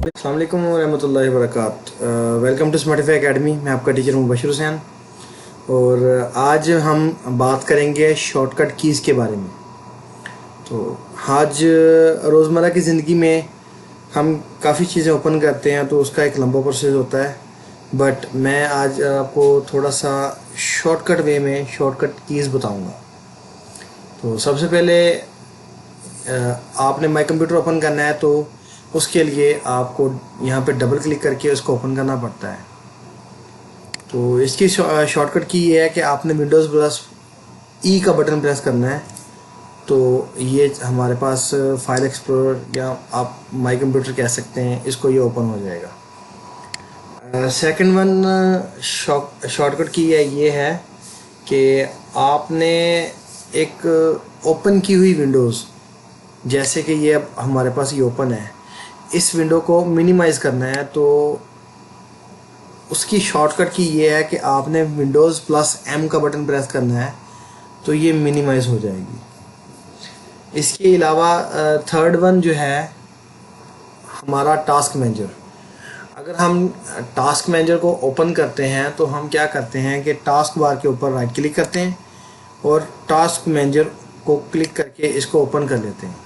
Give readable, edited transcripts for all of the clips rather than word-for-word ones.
अस्सलाम वालेकुम रहमतुल्लाहि व बरकातहू। Welcome to Smartify academy. मैं आपका टीचर हूँ बशीर हुसैन और आज हम बात करेंगे शॉर्टकट कीज़ के बारे में। तो आज रोज़मर्रा की ज़िंदगी में हम काफ़ी चीज़ें ओपन करते हैं तो उसका एक लंबा प्रोसेस होता है, बट मैं आज आपको थोड़ा सा शॉर्टकट वे में शॉर्टकट कीज़ बताऊँगा। तो सबसे पहले आपने माई कंप्यूटर ओपन करना है तो उसके लिए आपको यहाँ पे डबल क्लिक करके उसको ओपन करना पड़ता है। तो इसकी शॉर्टकट की ये है कि आपने विंडोज़ प्लस ई का बटन प्रेस करना है तो ये हमारे पास फाइल एक्सप्लोरर या आप माई कंप्यूटर कह सकते हैं, इसको ये ओपन हो जाएगा। सेकंड वन शॉर्टकट की ये है कि आपने एक ओपन की हुई विंडोज़, जैसे कि ये अब हमारे पास ये ओपन है, इस विंडो को मिनिमाइज़ करना है तो उसकी शॉर्टकट की ये है कि आपने विंडोज़ प्लस एम का बटन प्रेस करना है तो ये मिनिमाइज़ हो जाएगी। इसके अलावा थर्ड वन जो है हमारा टास्क मैनेजर। अगर हम टास्क मैनेजर को ओपन करते हैं तो हम क्या करते हैं कि टास्क बार के ऊपर राइट क्लिक करते हैं और टास्क मैनेजर को क्लिक करके इसको ओपन कर लेते हैं।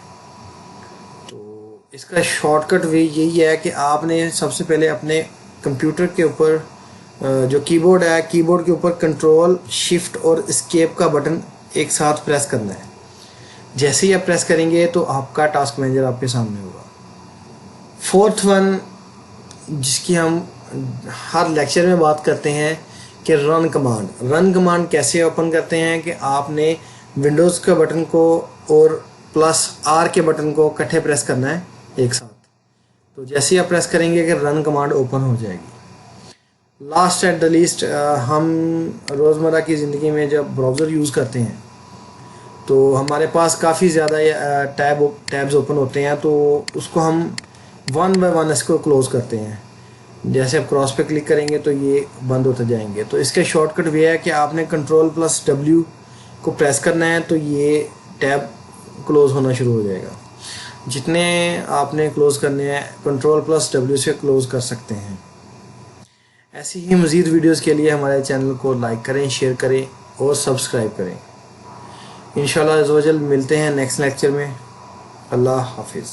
इसका शॉर्टकट वे यही है कि आपने सबसे पहले अपने कंप्यूटर के ऊपर जो कीबोर्ड है, कीबोर्ड के ऊपर कंट्रोल शिफ्ट और एस्केप का बटन एक साथ प्रेस करना है। जैसे ही आप प्रेस करेंगे तो आपका टास्क मैनेजर आपके सामने होगा। फोर्थ वन जिसकी हम हर लेक्चर में बात करते हैं कि रन कमांड। रन कमांड कैसे ओपन करते हैं कि आपने विंडोज़ के बटन को और प्लस आर के बटन को इकट्ठे प्रेस करना है एक साथ। तो जैसे ही आप प्रेस करेंगे कि रन कमांड ओपन हो जाएगी। लास्ट एट द लीस्ट हम रोज़मर्रा की ज़िंदगी में जब ब्राउज़र यूज़ करते हैं तो हमारे पास काफ़ी ज़्यादा टैब्स ओपन होते हैं, तो उसको हम वन बाय वन इसको क्लोज़ करते हैं। जैसे आप क्रॉस पे क्लिक करेंगे तो ये बंद होते जाएंगे। तो इसका शॉर्टकट ये है कि आपने कंट्रोल प्लस डब्ल्यू को प्रेस करना है तो ये टैब क्लोज़ होना शुरू हो जाएगा। जितने आपने क्लोज़ करने हैं कंट्रोल प्लस डब्ल्यू से क्लोज़ कर सकते हैं। ऐसी ही मज़ीद वीडियोस के लिए हमारे चैनल को लाइक करें, शेयर करें और सब्सक्राइब करें। इंशाल्लाह अज़्ज़ व जल मिलते हैं नेक्स्ट लेक्चर में। अल्लाह हाफिज़।